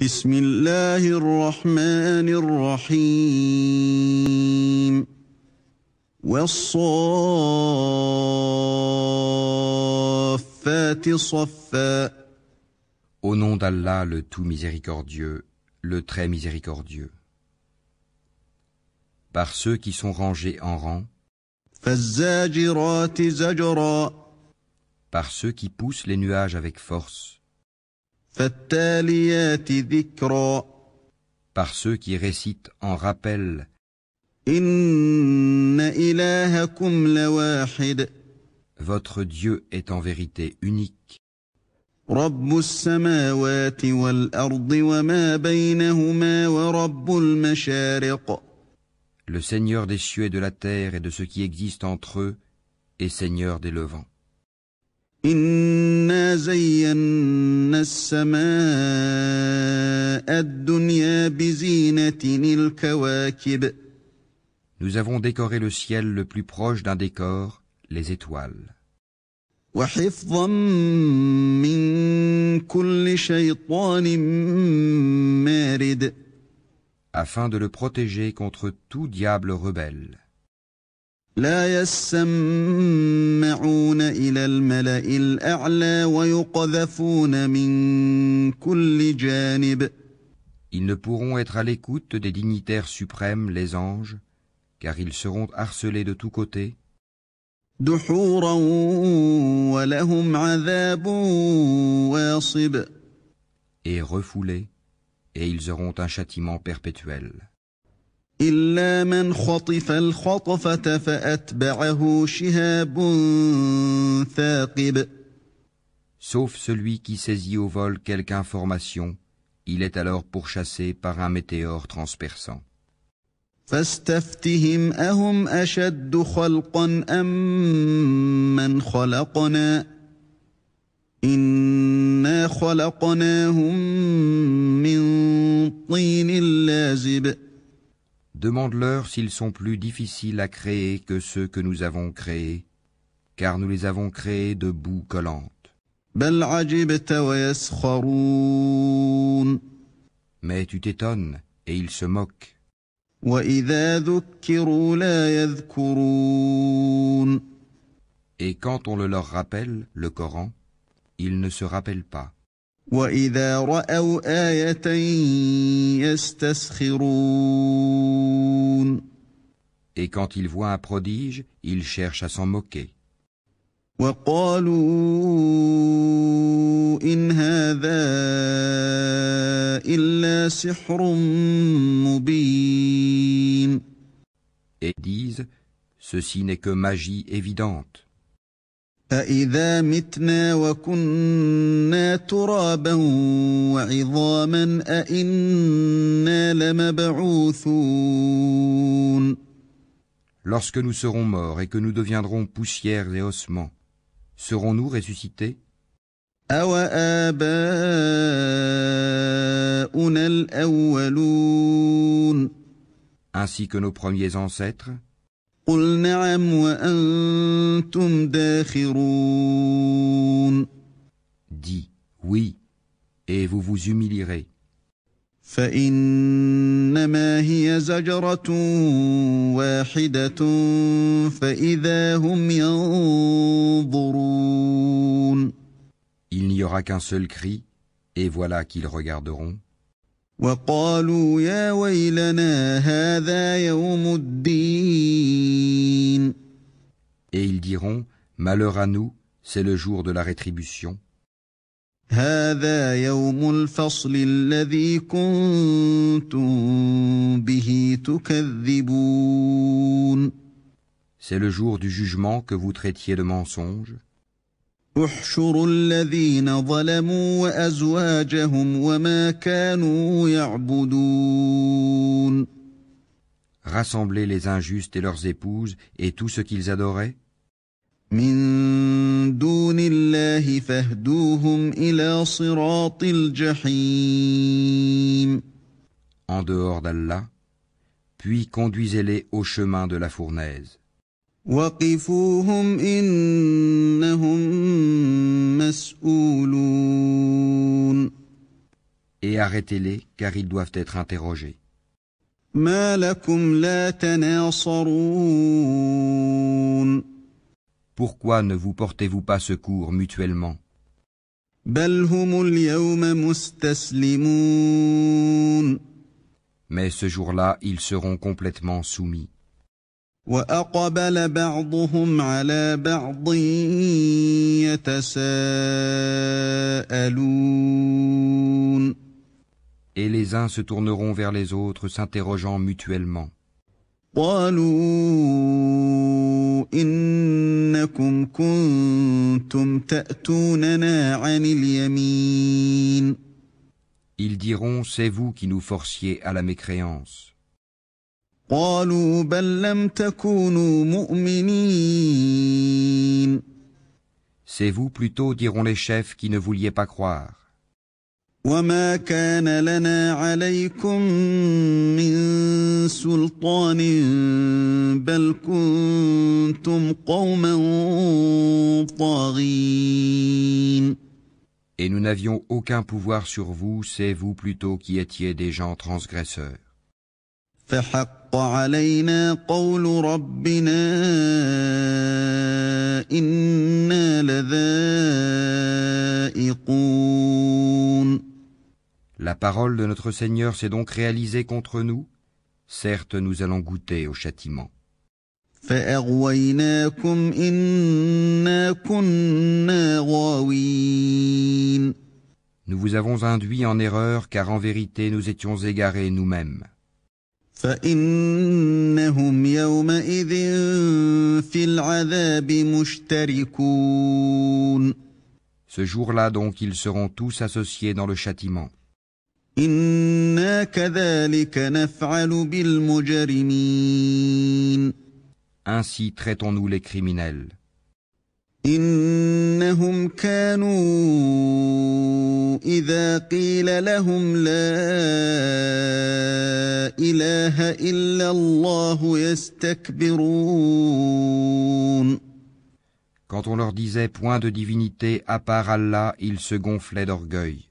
بسم الله الرحمن الرحيم والصافات صفا Au nom d'Allah, le tout miséricordieux, le très miséricordieux. Par ceux qui sont rangés en rang, فالزاجرات زجرا par ceux qui poussent les nuages avec force, فالتاليات ذكرا par ceux qui récitent en rappel, إن إلهكم لواحد votre Dieu est en vérité unique, رب السماوات والأرض وما بينهما ورب المشارق le Seigneur des cieux et de la terre et de ce qui existe entre eux, et Seigneur des levants. إنا زينا السماء الدنيا بزينة الكواكب Nous avons décoré le ciel le plus proche d'un décor, les étoiles, وحفظا من كل شيطان مارد afin de le protéger contre tout diable rebelle. لا يسمعون إلى الملأ الأعلى ويقذفون من كل جانب Ils ne pourront être à l'écoute des dignitaires suprêmes, les anges, car ils seront harcelés de tous côtés, دحورا ولهم عذاب واصب et refoulés, et ils auront un châtiment perpétuel. إلا من خطف الخطفة فأتبعه شهاب ثاقب Sauf celui qui saisit au vol quelque information, il est alors pourchassé par un météore transperçant. فاستفتهم أهم أشد خلقا أم من خلقنا إنا خلقناهم من طين لازب Demande-leur s'ils sont plus difficiles à créer que ceux que nous avons créés, car nous les avons créés de boue collante. بل عجبت ويسخرون Mais tu t'étonnes, et ils se moquent. وإذا ذكروا لا يذكرون Et quand on le leur rappelle, le Coran, ils ne se rappellent pas. وإذا رأوا آية يستسخرون Et quand ils voient un prodige, ils cherchent à s'en moquer. وقالوا إن هذا إلا سحر مبين Et disent, ceci n'est que magie évidente. أإذا متنا وكنا ترابا وعظاما أإنا لمبعوثون Lorsque nous serons morts et que nous deviendrons poussière et ossements, serons-nous ressuscités? أوآباؤنا الأولون Ainsi que nos premiers ancêtres? قل نعم وأنتم داخرون Dis, oui, et vous vous humilierez. فإنما هي زجرة واحدة فإذا هم ينظرون Il n'y aura qu'un seul cri, et voilà qu'ils regarderont. وقالوا يا ويلنا هذا يوم الدين Et ils diront, malheur à nous, c'est le jour de la rétribution. هذا يوم الفصل الذي كنتم به تكذبون C'est le jour du jugement que vous traitiez de mensonge. احشروا الذين ظلموا وأزواجهم وما كانوا يعبدون Rassemblez les injustes et leurs épouses et tout ce qu'ils adoraient. من دون الله فاهدوهم إلى صراط الجحيم En dehors d'Allah, puis conduisez-les au chemin de la fournaise. وقفوهم إنهم مسؤولون Et arrêtez-les, car ils doivent être interrogés. ما لكم لا تناصرون Pourquoi ne vous portez-vous pas secours mutuellement? بل هم اليوم مستسلمون Mais ce jour-là, ils seront complètement soumis. وأقبل بعضهم على بعض يتساءلون Et les uns se tourneront vers les autres, s'interrogeant mutuellement. قالوا إنكم كنتم تأتوننا عن اليمين Ils diront, c'est vous qui nous forciez à la mécréance. قالوا بل لم تكونوا مؤمنين C'est vous plutôt, diront les chefs, qui ne vouliez pas croire. وما كان لنا عليكم من سلطان بل كنتم قوما طاغين Et nous n'avions aucun pouvoir sur vous, c'est vous plutôt qui étiez des gens transgresseurs. فحق علينا قول ربنا إنا لذائقون La parole de notre Seigneur s'est donc réalisée contre nous. Certes, nous allons goûter au châtiment. فأغويناكم إنا كنا غاوين Nous vous avons induit en erreur, car en vérité nous étions égarés nous-mêmes. فإنهم يومئذ في العذاب مشتركون Ce jour-là donc, ils seront tous associés dans le châtiment. إنا كذلك نفعل بالمجرمين Ainsi traitons-nous les criminels. إنهم كانوا إذا قيل لهم لا إله إلا الله يستكبرون Quand on leur disait point de divinité à part Allah, ils se gonflaient d'orgueil.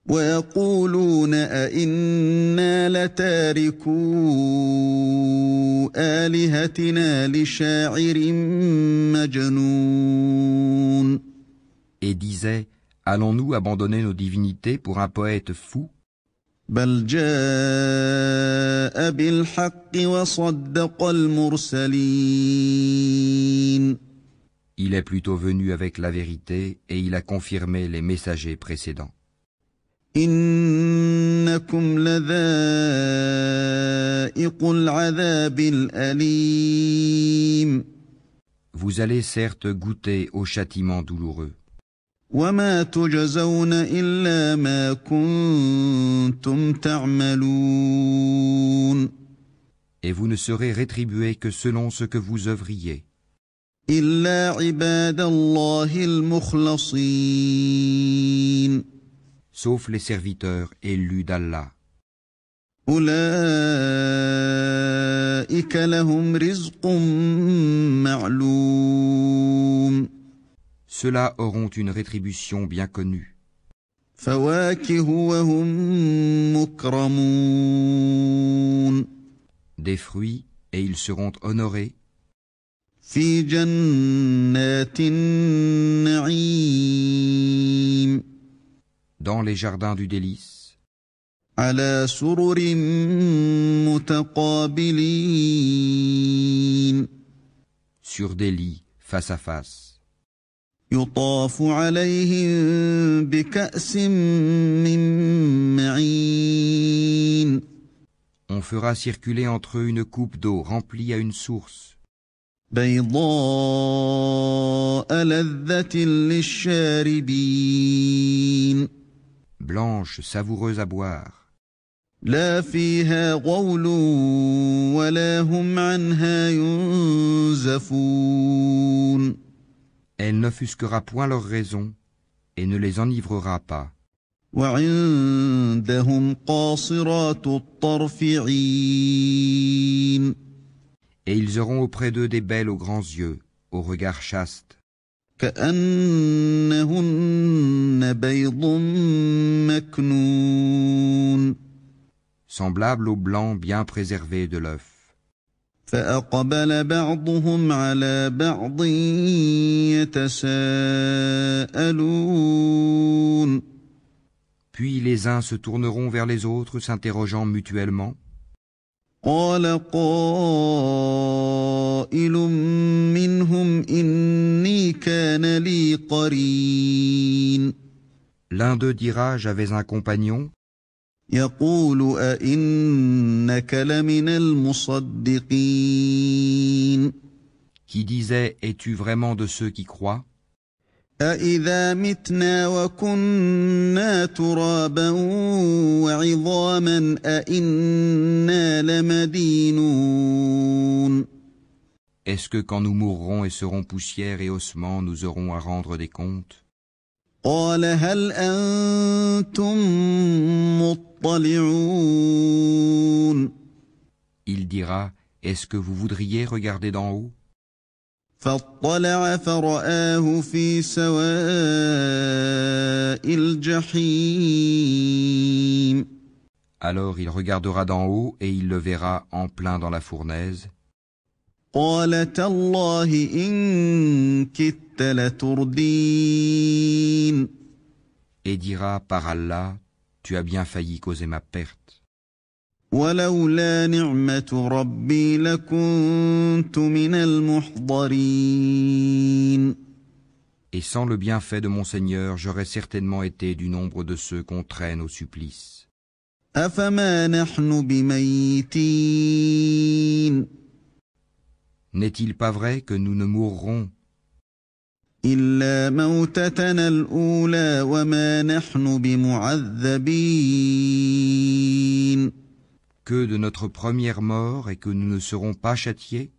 ويقولون أئنا لتاركو آلهتنا لشاعر مجنون Et disaient, allons-nous abandonner nos divinités pour un poète fou? بل جاء بالحق وصدق المرسلين Il est plutôt venu avec la vérité et il a confirmé les messagers précédents. إنكم لذائق العذاب الأليم Vous allez certes goûter au châtiment douloureux. وما تجزون إلا ما كنتم تعملون Et vous ne serez rétribués que selon ce que vous œuvriez. إلا عباد الله المخلصين Sauf les serviteurs élus d'Allah. أولئك لهم رزق معلوم Ceux-là auront une rétribution bien connue. فواكه وهم مكرمون Des fruits, et ils seront honorés في جنات النعيم dans les jardins du délice, على سرر متقابلين sur des lits face à face. يطاف عليهم بكأس من معين On fera circuler entre eux une coupe d'eau remplie à une source, بيضاء لذة للشاربين blanche, savoureuse à boire. لا فيها غول ولا هم عنها ينزفون Elle n'offusquera point leur raison et ne les enivrera pas. وعندهم قاصرات الطرف عين Et ils auront auprès d'eux des belles aux grands yeux, au regard chaste. كأنهن بيض مكنون semblable au blanc bien préservé de l'œuf. فأقبل بعضهم على بعض يتساءلون Puis les uns se tourneront vers les autres, s'interrogeant mutuellement. قال قائل منهم إني كان لي قرين L'un d'eux dira, j'avais un compagnon, يقول أئنك لمن المصدقين qui disait, es-tu vraiment de ceux qui croient? أإذا متنا وكنا ترابا وعظاما أإنا لمدينون Est-ce que quand nous mourrons et serons poussière et ossements, nous aurons à rendre des comptes? قال هل أنتم مطلعون Il dira, est-ce que vous voudriez regarder d'en haut? فاطلع فرآه في سواء الجحيم Alors il regardera d'en haut et il le verra en plein dans la fournaise. قال تالله إن كدت لتردين Et dira, par Allah, tu as bien failli causer ma perte. ولولا نعمة ربي لكنت من المحضرين Et sans le bienfait de mon Seigneur, j'aurais certainement été du nombre de ceux qu'on traîne au supplice. أفما نحن بميتين N'est-il pas vrai que nous ne mourrons إلا موتتنا الأولى وما نحن بمعذبين que de notre première mort et que nous ne serons pas châtiés?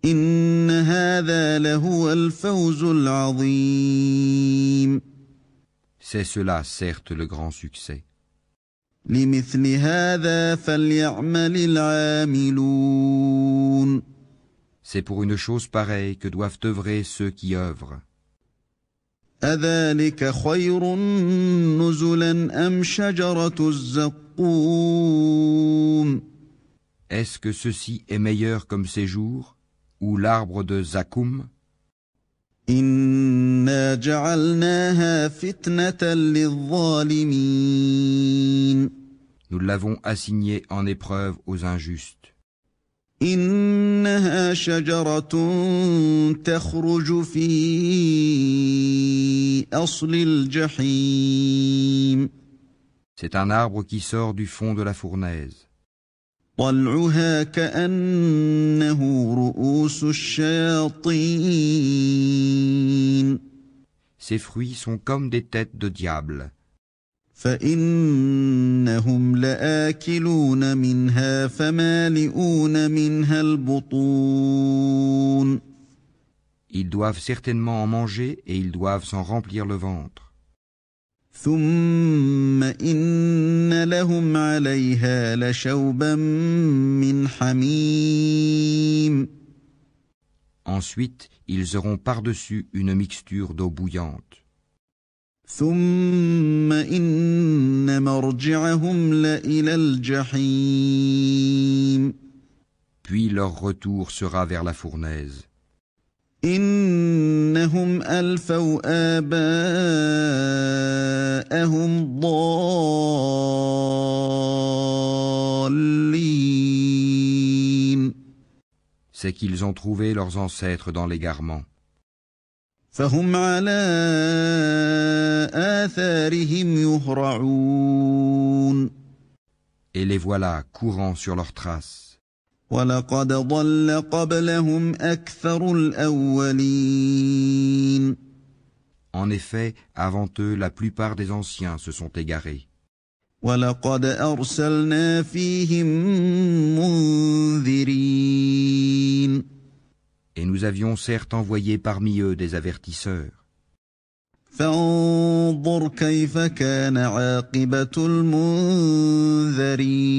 إن هذا لهو الفوز العظيم C'est cela, certes, le grand succès. لمثل هذا فليعمل العاملون C'est pour une chose pareille que doivent œuvrer ceux qui œuvrent. أذلك خير نزلا أم شجرة الزقوم Est-ce que ceci est meilleur comme séjour, ou l'arbre de Zakoum? إنا جعلناها فتنة للظالمين Nous l'avons assigné en épreuve aux injustes. إنها شجرة تخرج في أصل الجحيم C'est un arbre qui sort du fond de la fournaise. طلعها كأنه رؤوس الشياطين Ses fruits sont comme des têtes de diable. فإنهم لآكلون منها فمالئون منها البطون Ils doivent certainement en manger et ils doivent s'en remplir le ventre. ثم إن لهم عليها لشوبا من حميم Ensuite, ils auront par-dessus une mixture d'eau bouillante. ثم إن مرجعهم لإلى الجحيم Puis leur retour sera vers la fournaise. إنهم ألفوا آباءهم ضالين C'est qu'ils ont trouvé leurs ancêtres dans l'égarement. فهم على آثارهم يهرعون Et les voilà courant sur leurs traces. ولقد ضل قبلهم أكثر الأولين En effet, avant eux, la plupart des anciens se sont égarés. ولقد أرسلنا فيهم منذرين Et nous avions certes envoyé parmi eux des avertisseurs. فانظر كيف كان عاقبة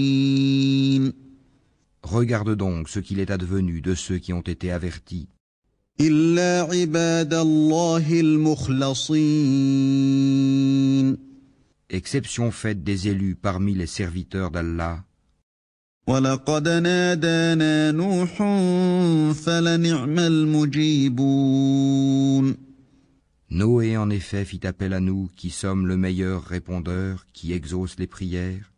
المنذرين Regarde donc ce qu'il est advenu de ceux qui ont été avertis. إلا عباد الله المخلصين exception faite des élus parmi les serviteurs d'Allah. ولقد نادانا نوح فلنعم المجيبون Noé en effet fit appel à nous qui sommes le meilleur répondeur qui exauce les prières.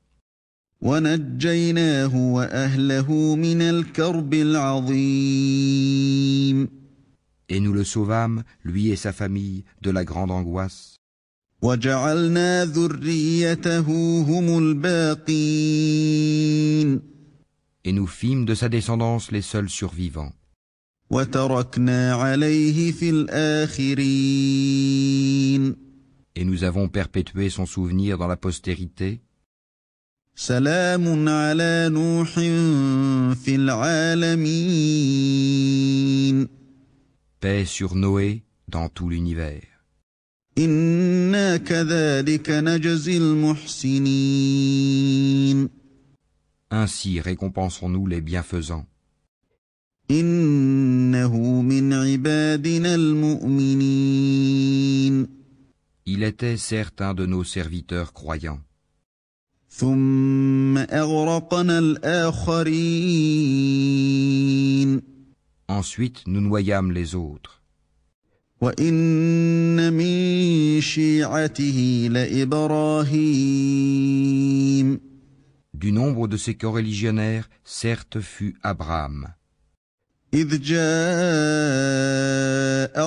ونجيناه وأهله من الكرب العظيم Et nous le sauvâmes, lui et sa famille, de la grande angoisse. وجعلنا ذريته هم الباقين Et nous fîmes de sa descendance les seuls survivants. وتركنا عليه في الآخرين Et nous avons perpétué son souvenir dans la postérité. سلام على نوح في العالمين Paix sur Noé dans tout l'univers. إنا كذلك نجزي المحسنين Ainsi récompensons-nous les bienfaisants. إنه من عبادنا المؤمنين Il était certain de nos serviteurs croyants. ثم أغرقنا الآخرين Ensuite, nous noyâmes les autres. وإن من شيعته لإبراهيم Du nombre de ces coreligionnaires, certes fut Abraham. إذ جاء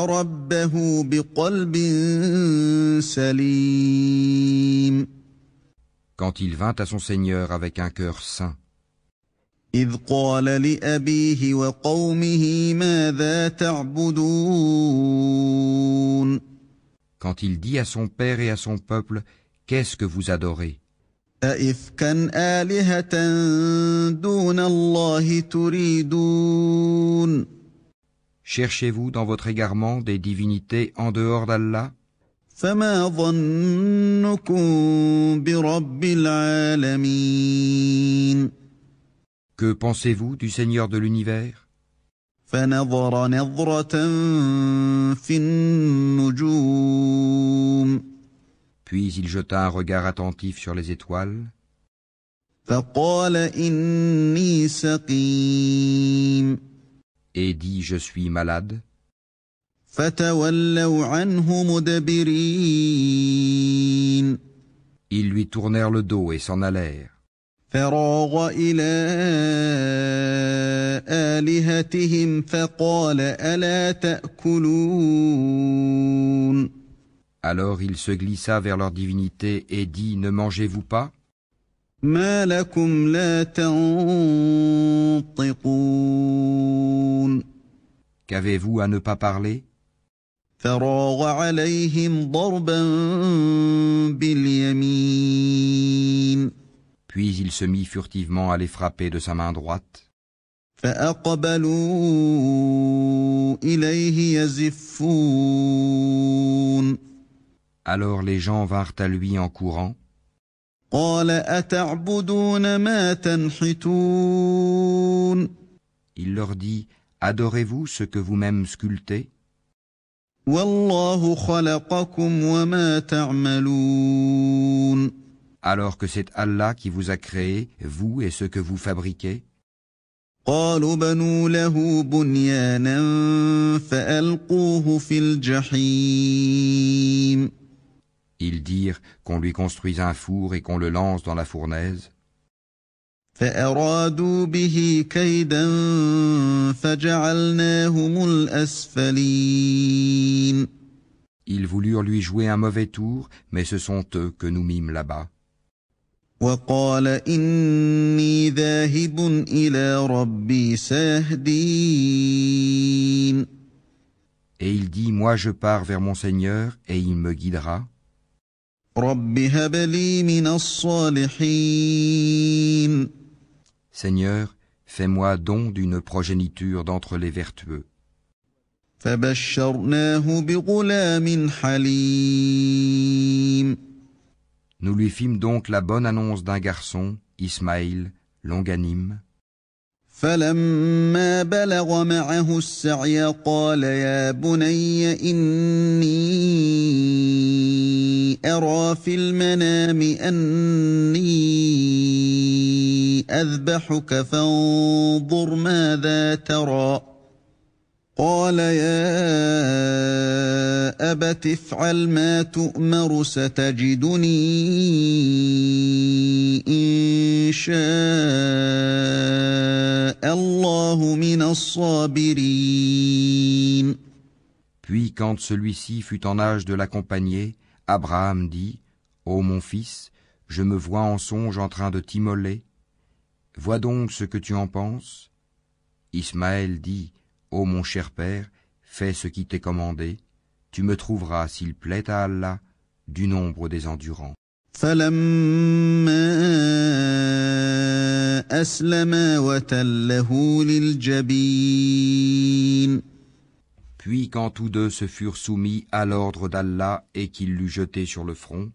ربه بقلب سليم Quand il vint à son Seigneur avec un cœur saint, إذ قال لأبيه وقومه ماذا تعبدون quand il dit à son père et à son peuple, qu'est-ce que vous adorez? أئفكا آلهة دون الله تريدون Cherchez-vous dans votre égarement des divinités en dehors d'Allah? فما ظنكم برب العالمين Que pensez-vous du Seigneur de l'univers? فنظر نظرة في النجوم Puis il jeta un regard attentif sur les étoiles فقال إني سقيم et dit, je suis malade. فتولوا عنه مدبرين Ils lui tournèrent le dos et s'en allèrent. فراغ إلى آلهتهم فقال ألا تأكلون Alors il se glissa vers leur divinité et dit, ne mangez-vous pas? ما لكم لا تنطقون Qu'avez-vous à ne pas parler? فراغ عليهم ضربا باليمين Puis il se mit furtivement à les frapper de sa main droite. فأقبلوا إليه يزفون Alors les gens vinrent à lui en courant. قال أتعبدون ما تنحتون Il leur dit, adorez-vous ce que vous-même sculptez? والله خلقكم وما تعملون Alors que c'est Allah qui vous a créé, vous et ce que vous fabriquez? قالوا بنوا له بنيانا فألقوه في الجحيم Ils dirent qu'on lui construise un four et qu'on le lance dans la fournaise. فأرادوا به كيدا فجعلناهم الأسفلين Ils voulurent lui jouer un mauvais tour, mais ce sont eux que nous mîmes là-bas. وقال إني ذاهب إلى ربي سيهدين Et il dit, moi je pars vers mon Seigneur et il me guidera. رب هب لي من الصالحين Seigneur, fais-moi don d'une progéniture d'entre les vertueux. فبشرناه بغلام حليم Nous lui fîmes donc la bonne annonce d'un garçon, Ismaïl, longanime. فلما بلغ معه السعي قال يا بني إني أرى في المنام أني أذبحك فانظر ماذا ترى قال يا أبت افعل ما تؤمر ستجدني إن شاء الله من الصابرين. Puis quand celui-ci fut en âge de l'accompagner, Abraham dit, Ô mon fils, je me vois en songe en train de t'immoler. Vois donc ce que tu en penses. Ismaël dit, Ô mon cher père, fais ce qui t'est commandé. Tu me trouveras, s'il plaît à Allah, du nombre des endurants. فلما أسلما وتله للجبين. Puis quand tous deux se furent soumis à l'ordre d'Allah et qu'il l'eut jeté sur le front,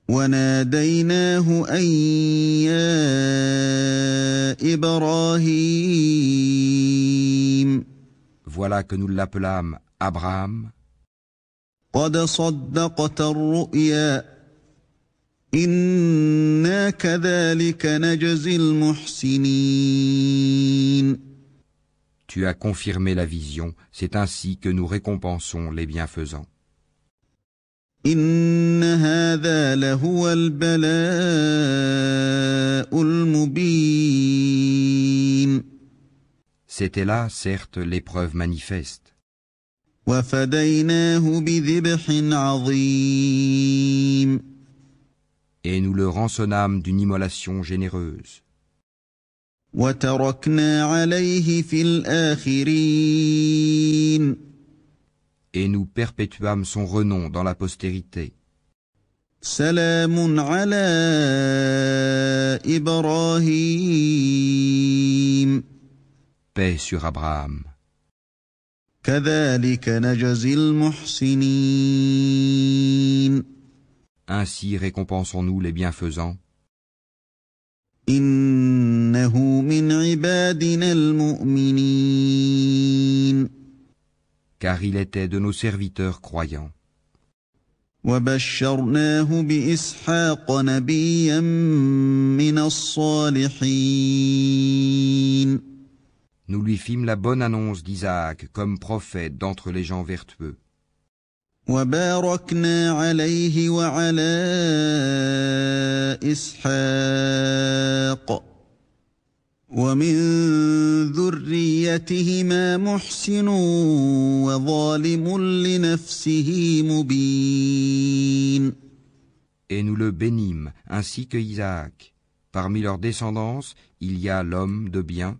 وناديناه أن يا إبراهيم voilà que nous l'appelâmes Abraham. قد صدقت الرؤيا إنا كذلك نجزي المحسنين. Tu as confirmé la vision, c'est ainsi que nous récompensons les bienfaisants. إن هذا لهو البلاء المبين. C'était là, certes, l'épreuve manifeste. وفديناه بذبح عظيم. Et nous le rançonnâmes d'une immolation généreuse. وتركنا عليه في الآخرين. Et nous perpétuâmes son renom dans la postérité. سلام على إبراهيم. Paix sur Abraham. كذلك نجزي المحسنين. Ainsi récompensons-nous les bienfaisants. إنه من عبادنا المؤمنين. Car il était de nos serviteurs croyants. وبشرناه بإسحاق نبيا من الصالحين. Nous lui fîmes la bonne annonce d'Isaac comme prophète d'entre les gens vertueux. وباركنا عليه وعلى إسحاق ومن ذريتهما محسن وظالم لنفسه مبين. Et nous le bénîmes, ainsi que Isaac. Parmi leur descendance, il y a l'homme de bien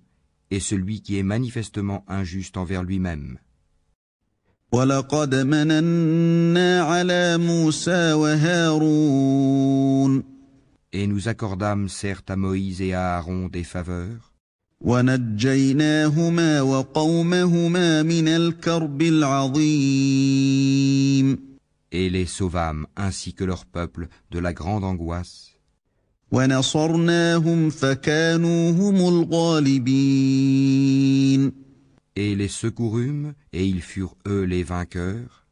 et celui qui est manifestement injuste envers lui-même. وَلَقَدْ مَنَنَّا عَلَى مُوسَى وَهَارُونَ. Et nous accordâmes certes à Moïse et à Aaron des faveurs. وَنَجَّيْنَاهُمَا وَقَوْمَهُمَا مِنَ الْكَرْبِ الْعَظِيمِ. Et les sauvâmes, ainsi que leur peuple, de la grande angoisse. وَنَصَرْنَاهُمْ فَكَانُوا هُمُ الْغَالِبِينَ. Et les secourûmes, et ils furent eux les vainqueurs.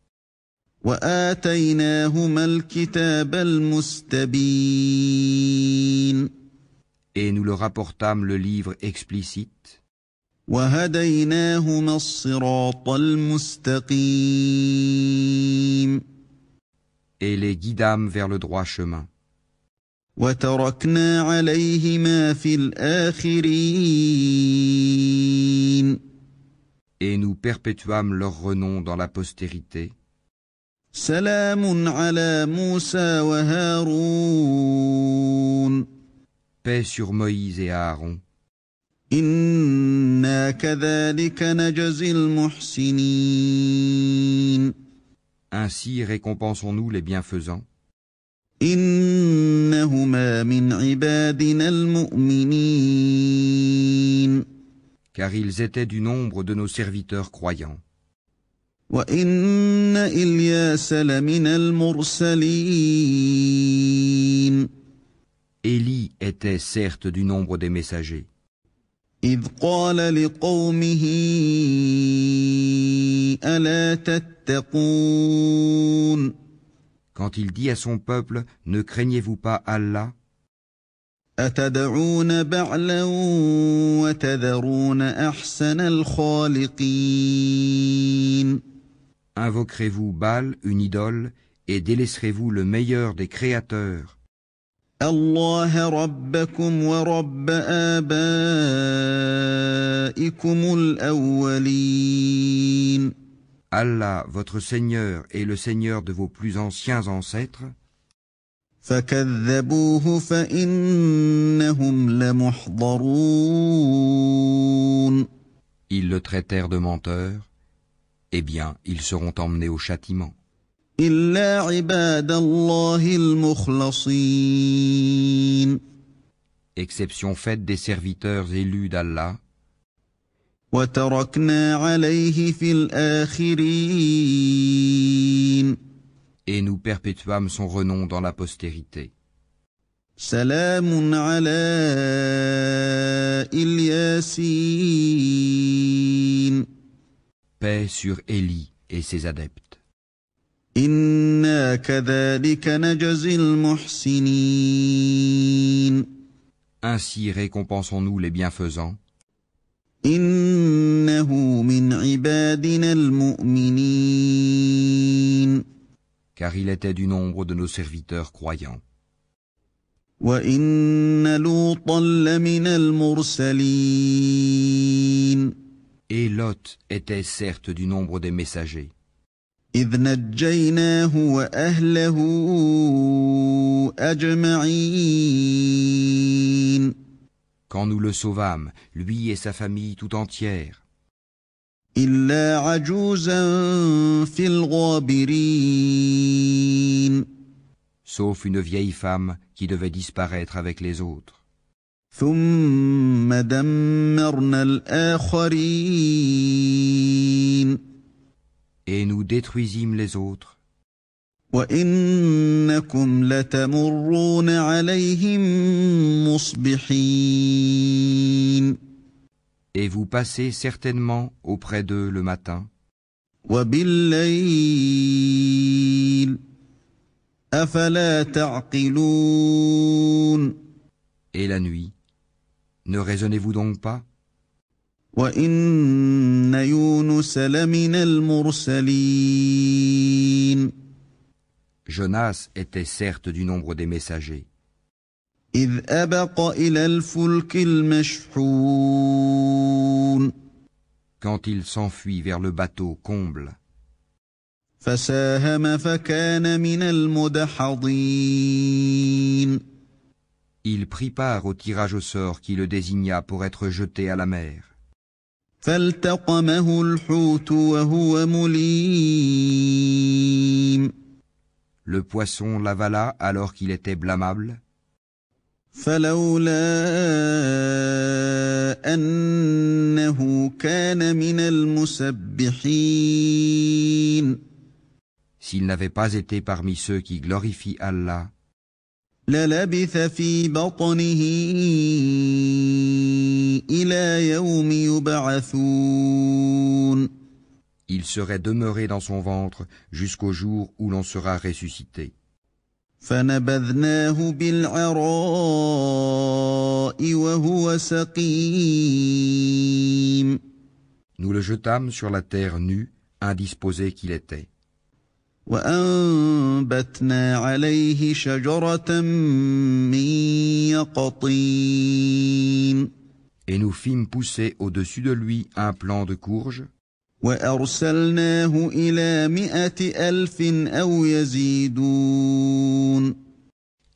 وَآتَيْنَاهُمَا الْكِتَابَ الْمُسْتَبِينَ. Et nous leur apportâmes le livre explicite. وَهَدَيْنَاهُمَا الصِّرَاطَ الْمُسْتَقِيمَ. Et les guidâmes vers le droit chemin. وَتَرَكْنَا عَلَيْهِمَا فِي الْآخِرِينَ. Et nous perpétuâmes leur renom dans la postérité. سلام على موسى وهارون. Paix sur Moïse et Aaron. إنا كذلك نجزي المحسنين. Ainsi récompensons-nous les bienfaisants. إنهما من عبادنا المؤمنين. Car ils étaient du nombre de nos serviteurs croyants. وإن إلياس لمن المرسلين. Élie était certes du nombre des messagers. إذ قال لقومه ألا تتقون Quand il dit à son peuple, ne craignez-vous pas Allah? أتدعون بعلا وتذرون أحسن الخالقين Invoquerez-vous Baal, une idole, et délaisserez-vous le meilleur des créateurs? الله ربكم ورب آبائكم الأولين Allah, votre Seigneur, est le Seigneur de vos plus anciens ancêtres. فكذبوه فإنهم لمحضرون Ils le traitèrent de menteur. Eh bien, ils seront emmenés au châtiment. إلا عباد الله المخلصين Exception faite des serviteurs élus d'Allah. وتركنا عليه في الآخرين Et nous perpétuâmes son renom dans la postérité. سلام على الياسين Paix sur Élie et ses adeptes. إنا كذلك نجزي المحسنين Ainsi récompensons-nous les bienfaisants, إنه من عبادنا المؤمنين car il était du nombre de nos serviteurs croyants. وإن لوطا لمن المرسلين Et Lot était certes du nombre des messagers, إذ نجيناه وأهله أجمعين quand nous le sauvâmes, lui et sa famille tout entière, إلا عجوزا في الغابرين sauf une vieille femme qui devait disparaître avec les autres. ثم دمرنا الآخرين Et nous détruisîmes les autres. وإنكم لتمرون عليهم مصبحين Et vous passez certainement auprès d'eux le matin, وبالليل أفلا تعقلون et la nuit. Ne raisonnez-vous donc pas? وإن يونس لمن المرسلين Jonas était certes du nombre des messagers, إذ أبق إلى الفلك المشحون quand il s'enfuit vers le bateau comble, فساهم فكان من المدحضين il prit part au tirage au sort qui le désigna pour être jeté à la mer. فالتقمه الحوت وهو مليم Le poisson l'avala alors qu'il était blâmable, فلولا أنه كان من المسبحين s'il n'avait pas été parmi ceux qui glorifient Allah, للبث في بطنه إلى يوم يبعثون il serait demeuré dans son ventre jusqu'au jour où l'on sera ressuscité. فنبذناه بالعراء وهو سقيم Nous le jetâmes sur la terre nue, indisposé qu'il était. وأنبتنا عليه شجرة من يقطين Et nous fîmes pousser au-dessus de lui un plant de courge, وأرسلناه إلى 100,000 أو يزيدون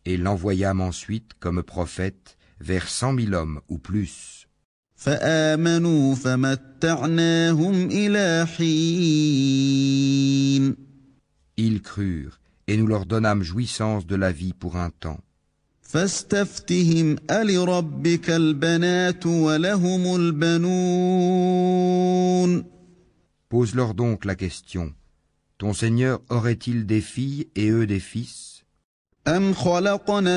et l'envoyâmes ensuite comme prophète vers 100 000 hommes ou plus. فآمنوا فمتعناهم إلى حين Ils crurent, et nous leur donnâmes jouissance de la vie pour un temps. فاستفتهم ألربك البنات ولهم البنون Pose-leur donc la question. Ton Seigneur aurait-il des filles et eux des fils? أم خلقنا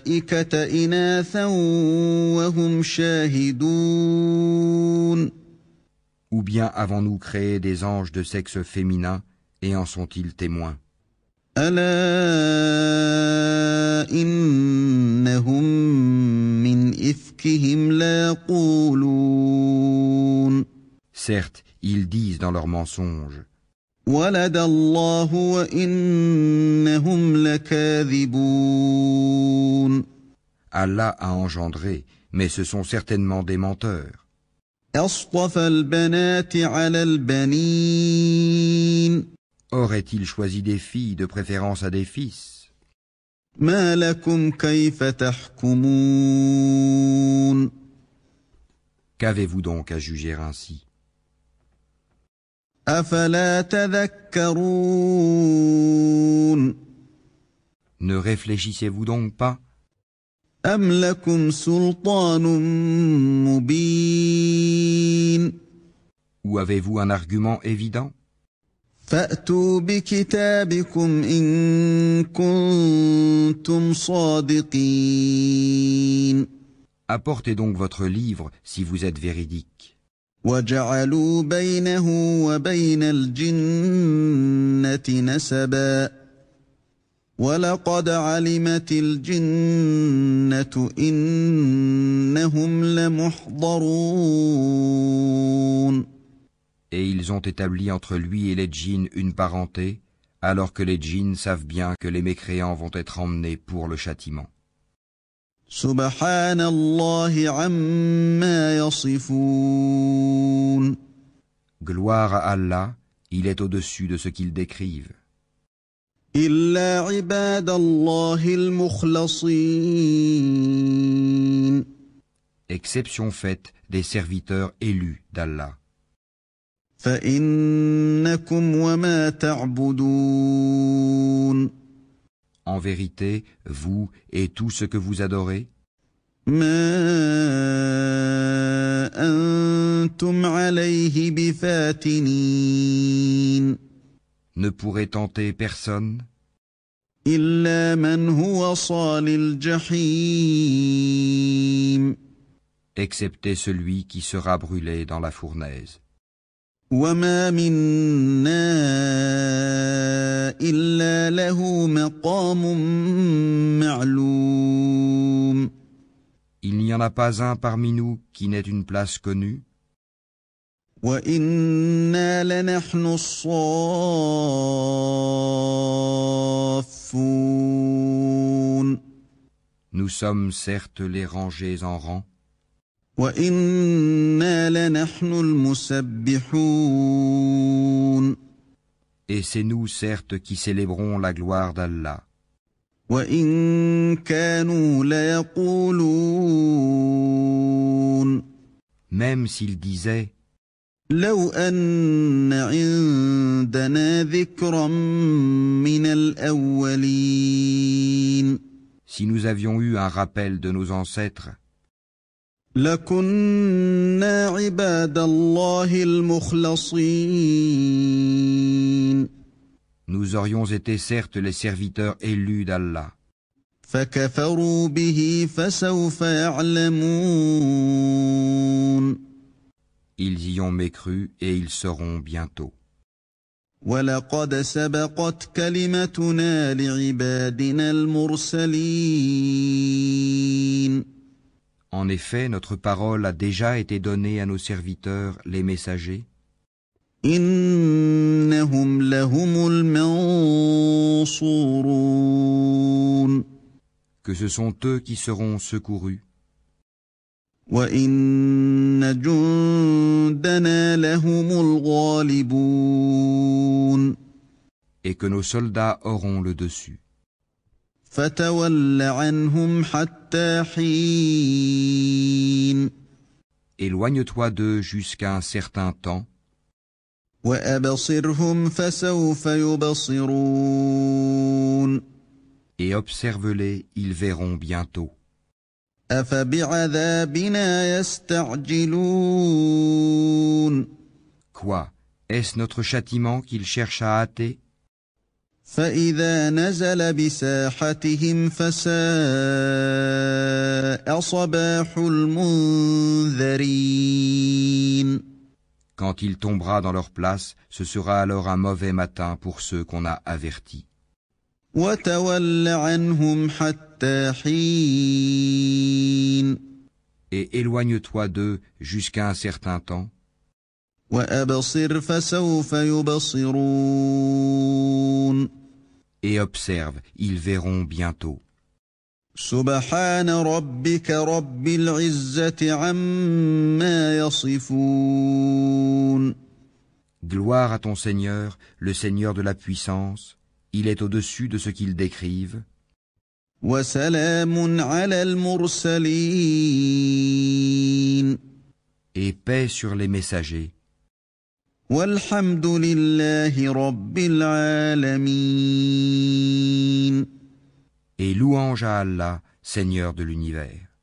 الملائكة إناثا وهم شاهدون Ou bien avons-nous créé des anges de sexe féminin et en sont-ils témoins? ألا إنهم من إفكهم ليقولون Certes, ils disent dans leurs mensonges, ولد الله وإنهم لكاذبون Allah a engendré, mais ce sont certainement des menteurs. أصطفى البنات على البنين Aurait-il choisi des filles de préférence à des fils? ما لكم كيف تحكمون Qu'avez-vous donc à juger ainsi? أفلا تذكرون Ne réfléchissez-vous donc pas? أم لكم سلطان مبين Ou avez-vous un argument évident? فأتوا بكتابكم إن كنتم صادقين Apportez donc votre livre si vous êtes véridique. وجعلوا بينه وبين الجنة نسبا ولقد علمت الجنة إنهم لمحضرون Et ils ont établi entre lui et les djinns une parenté, alors que les djinns savent bien que les mécréants vont être emmenés pour le châtiment. سبحان الله عما يصفون Gloire à Allah, il est au-dessus de ce qu'ils décrivent. إلا عباد الله المخلصين Exception faite des serviteurs élus d'Allah. فإنكم وما تعبدون En vérité, vous et tout ce que vous adorez, ما أنتم عليه بفاتنين ne pourrez tenter personne, إلا من هو صال الجحيم excepté celui qui sera brûlé dans la fournaise. وما منا إلا له مقام معلوم Il n'y en a pas un parmi nous qui n'ait une place connue, وإنا لنحن الصافون nous sommes certes les rangés en rang, وإنا لنحن المسبحون et c'est nous certes qui célébrons la gloire d'Allah. وإن كانوا ليقولون Même s'ils disaient, لو أن عندنا ذكرا من الأولين si nous avions eu un rappel de nos ancêtres, لكنا عباد الله المخلصين nous aurions été certes les serviteurs élus d'Allah. فكفروا به فسوف يعلمون Ils y ont mécru et ils sauront bientôt. ولقد سبقت كلمتنا لعبادنا المرسلين En effet, notre parole a déjà été donnée à nos serviteurs, les messagers, إنهم لهم المنصورون que ce sont eux qui seront secourus, وإن جندنا لهم الغالبون et que nos soldats auront le dessus. فتول عنهم حتى حين Éloigne-toi d'eux jusqu'à un certain temps, وأبصرهم فسوف يبصرون et observe-les, ils verront bientôt. أفبعذابنا يستعجلون Quoi? Est-ce notre châtiment qu'ils cherchent à hâter? فإذا نزل بساحتهم فساء صباح المنذرين. Quand il tombera dans leur place, ce sera alors un mauvais matin pour ceux qu'on a avertis. وتول عنهم حتى حين. Et éloigne-toi d'eux jusqu'à un certain temps. وأبصر فسوف يبصرون. Et observe, ils verront bientôt. سبحان ربك رب العزة عما يصفون. Gloire à ton Seigneur, le Seigneur de la puissance, il est au-dessus de ce qu'ils décrivent. وسلام على المرسلين. Et paix sur les messagers. والحمد لله رب العالمين. Et louange à Allah, Seigneur de l'univers.